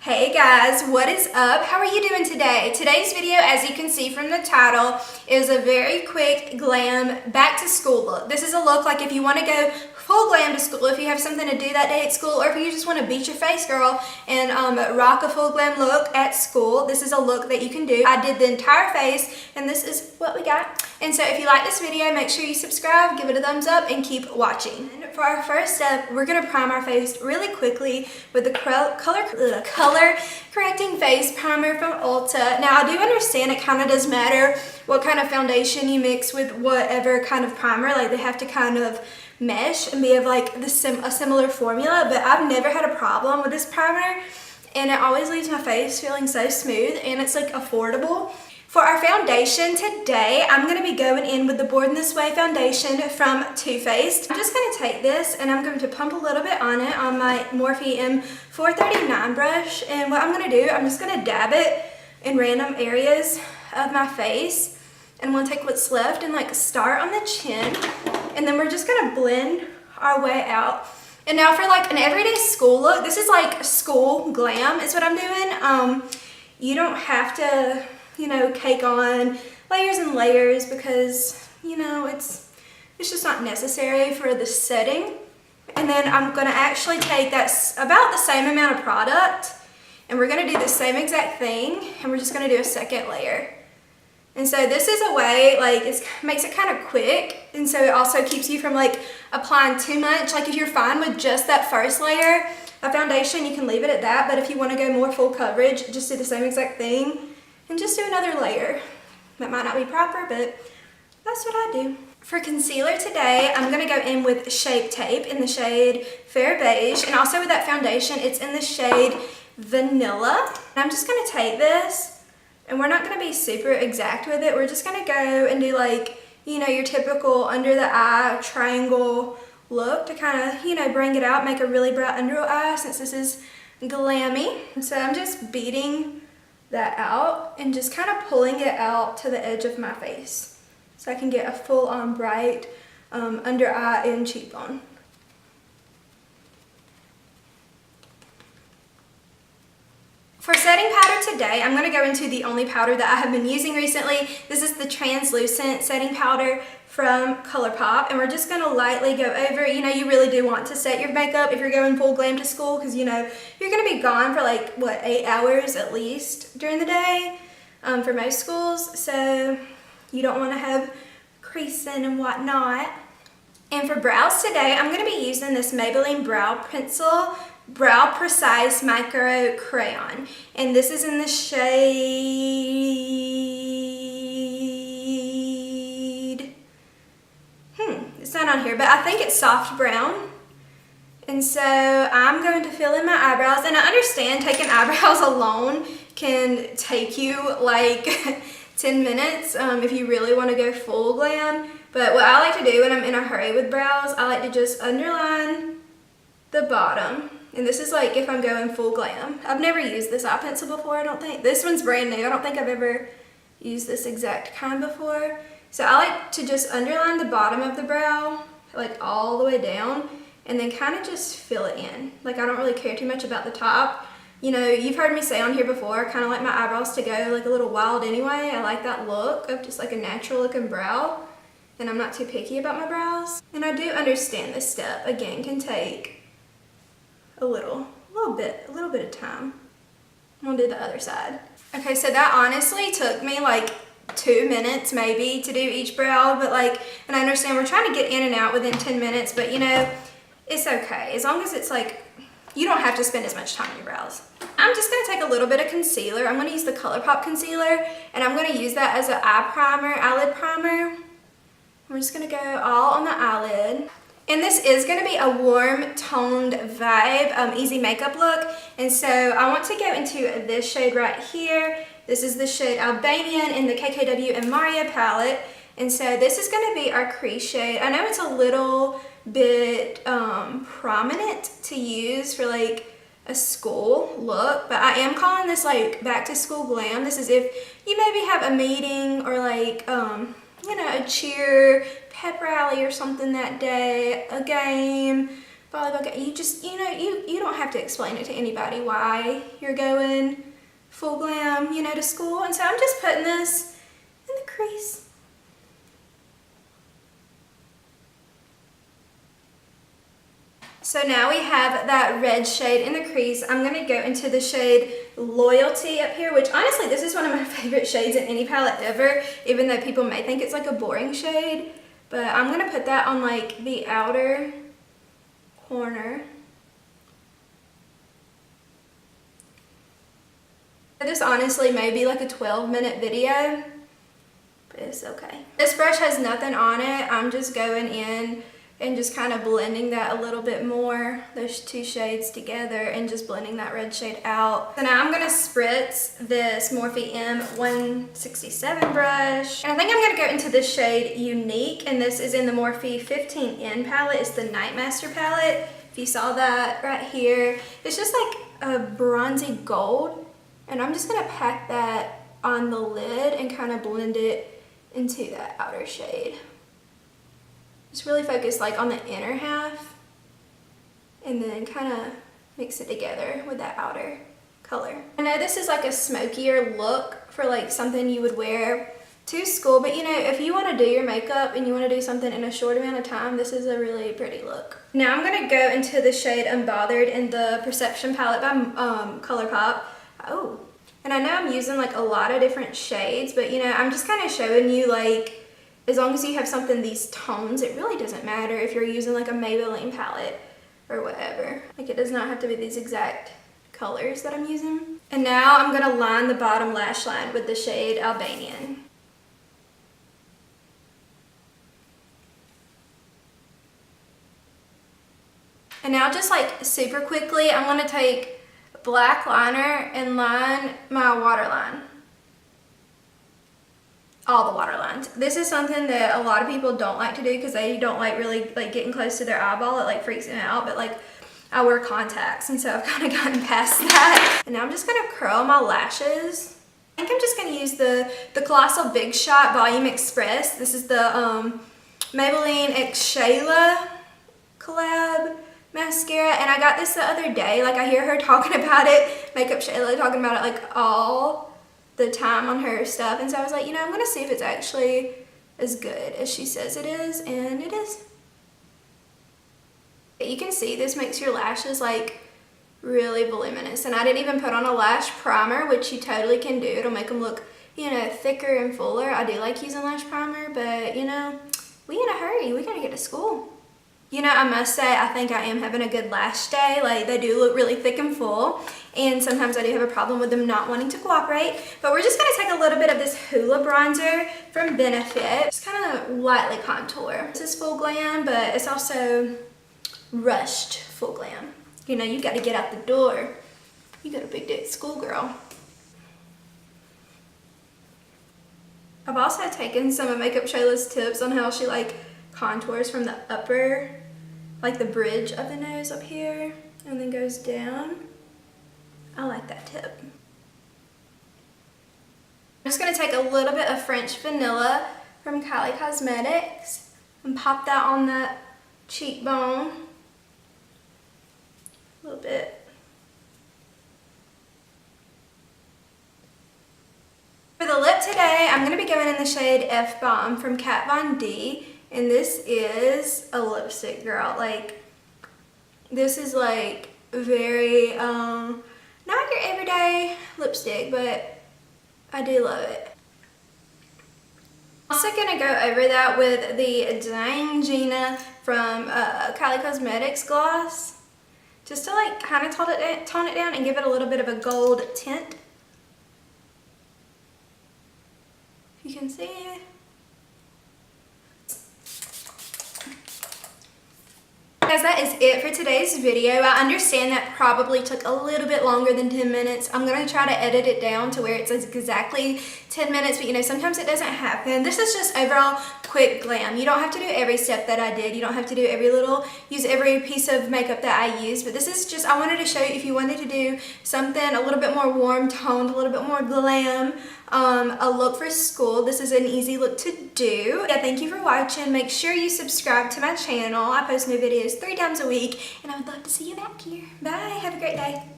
Hey guys, what is up? How are you doing today? Today's video, as you can see from the title, is a very quick glam back to school look. This is a look like if you want to go full glam to school, if you have something to do that day at school, or if you just want to beat your face, girl, and rock a full glam look at school. This is a look that you can do. I did the entire face, and this is what we got. And so if you like this video, make sure you subscribe, give it a thumbs up, and keep watching. And for our first step, we're going to prime our face really quickly with the color correcting face primer from Ulta. Now, I do understand it kind of does matter what kind of foundation you mix with whatever kind of primer. Like, they have to kind of mesh and be of like a similar formula, but I've never had a problem with this primer, and it always leaves my face feeling so smooth, and it's like affordable. For our foundation today, I'm going to be going in with the Born This Way foundation from Too Faced. I'm just going to take this and I'm going to pump a little bit on it on my Morphe M439 brush, and what I'm going to do, I'm just going to dab it in random areas of my face, and we'll take what's left and like start on the chin, and then we're just going to blend our way out. And now for like an everyday school look, this is like school glam is what I'm doing. You don't have to, you know, cake on layers and layers because, you know, it's just not necessary for the setting. And then I'm going to actually take that's about the same amount of product, and we're going to do the same exact thing, and we're just going to do a second layer. And so this is a way, like, it makes it kind of quick, and so it also keeps you from like applying too much. Like, if you're fine with just that first layer of foundation, you can leave it at that, but if you want to go more full coverage, just do the same exact thing and just do another layer. That might not be proper, but that's what I do. For concealer today, I'm going to go in with Shape Tape in the shade Fair Beige, and also with that foundation, it's in the shade Vanilla. And I'm just going to take this, and we're not going to be super exact with it. We're just going to go and do like, you know, your typical under the eye triangle look to kind of, you know, bring it out, make a really bright under eye since this is glammy. And so I'm just beating that out and just kind of pulling it out to the edge of my face so I can get a full on bright under eye and cheekbone. For setting powder today, I'm going to go into the only powder that I have been using recently. This is the translucent setting powder from ColourPop, and we're just going to lightly go over. You know, you really do want to set your makeup if you're going full glam to school, because, you know, you're going to be gone for like, what, 8 hours at least during the day for most schools, so you don't want to have creasing and whatnot. And for brows today, I'm going to be using this Maybelline Brow Pencil Brow Precise Micro Crayon, and this is in the shade, it's not on here, but I think it's soft brown. And so I'm going to fill in my eyebrows, and I understand taking eyebrows alone can take you like 10 minutes if you really want to go full glam, but what I like to do when I'm in a hurry with brows, I like to just underline the bottom. And this is like if I'm going full glam. I've never used this eye pencil before, I don't think. This one's brand new. I don't think I've ever used this exact kind before. So I like to just underline the bottom of the brow, like all the way down, and then kind of just fill it in. Like, I don't really care too much about the top. You know, you've heard me say on here before, I kind of like my eyebrows to go like a little wild anyway. I like that look of just like a natural looking brow, and I'm not too picky about my brows. And I do understand this step, again, can take a little bit of time. I'm gonna do the other side. Okay, so that honestly took me like 2 minutes maybe to do each brow, but like, and I understand we're trying to get in and out within 10 minutes, but you know, it's okay. As long as it's like, you don't have to spend as much time on your brows. I'm just gonna take a little bit of concealer. I'm gonna use the ColourPop concealer, and I'm gonna use that as an eyelid primer. We're just gonna go all on the eyelid. And this is going to be a warm toned vibe, easy makeup look. And so I want to go into this shade right here. This is the shade Albanian in the KKW and Maria palette. And so this is going to be our crease shade. I know it's a little bit prominent to use for like a school look, but I am calling this like back to school glam. This is if you maybe have a meeting or like, you know, a cheer, pep rally or something that day, a game, volleyball game. You just, you don't have to explain it to anybody why you're going full glam, to school. And so I'm just putting this in the crease. So now we have that red shade in the crease. I'm gonna go into the shade Loyalty up here, which honestly, this is one of my favorite shades in any palette ever, even though people may think it's like a boring shade. But I'm gonna put that on like the outer corner. This honestly may be like a 12-minute video, but it's okay. This brush has nothing on it. I'm just going in and just kind of blending that a little bit more, those two shades together, and just blending that red shade out. So now I'm gonna spritz this Morphe M167 brush. And I think I'm gonna go into this shade Unique, and this is in the Morphe 15N palette. It's the Nightmaster palette. If you saw that right here, it's just like a bronzy gold. And I'm just gonna pack that on the lid and kind of blend it into that outer shade. Just really focus like on the inner half and then kind of mix it together with that outer color. I know this is like a smokier look for like something you would wear to school, but if you want to do your makeup and you want to do something in a short amount of time, this is a really pretty look. Now I'm going to go into the shade Unbothered in the Perception palette by ColourPop. Oh, and I know I'm using like a lot of different shades, but I'm just kind of showing you like, as long as you have something these tones, it really doesn't matter if you're using like a Maybelline palette or whatever. Like it does not have to be these exact colors that I'm using. And now I'm gonna line the bottom lash line with the shade Albanian. And now just like super quickly, I'm gonna take black liner and line my waterline. All the water lines. This is something that a lot of people don't like to do because they don't like really like getting close to their eyeball. It like freaks them out, but like I wear contacts and so I've kind of gotten past that. And now I'm just gonna curl my lashes. I think I'm just gonna use the Colossal Big Shot Volume Express. This is the Maybelline X Shayla collab mascara, and I got this the other day. Like I hear her talking about it, Makeup Shayla talking about it like all the time on her stuff, and so I was like, I'm gonna see if it's actually as good as she says it is, and it is. You can see this makes your lashes like really voluminous, and I didn't even put on a lash primer, which you totally can do. It'll make them look, thicker and fuller. I do like using lash primer, but we in a hurry. We gotta get to school. I must say, I think I am having a good lash day. Like, they do look really thick and full, and sometimes I do have a problem with them not wanting to cooperate. But we're just going to take a little bit of this Hoola bronzer from Benefit. Just kind of lightly contour. This is full glam, but it's also rushed full glam. You got to get out the door. You got a big day at school, girl. I've also taken some of Makeup Shayla's tips on how she contours from the upper, like the bridge of the nose up here, and then goes down. I like that tip. I'm just gonna take a little bit of French Vanilla from Kylie Cosmetics and pop that on that cheekbone. A little bit. For the lip today, I'm gonna be going in the shade F Bomb from Kat Von D. And this is a lipstick, girl. Like, this is like very, not your everyday lipstick, but I do love it. I'm also gonna go over that with the Dang Gina from Kylie Cosmetics gloss, just to kind of tone it down and give it a little bit of a gold tint. You can see. Guys, that is it for today's video. I understand that probably took a little bit longer than 10 minutes. I'm going to try to edit it down to where it's exactly 10 minutes, but sometimes it doesn't happen. This is just overall quick glam. You don't have to do every step that I did. You don't have to do use every piece of makeup that I use, but this is just, I wanted to show you if you wanted to do something a little bit more warm toned, a little bit more glam, a look for school. This is an easy look to do. Yeah, thank you for watching. Make sure you subscribe to my channel. I post new videos 3 times a week, and I would love to see you back here. Bye. Have a great day.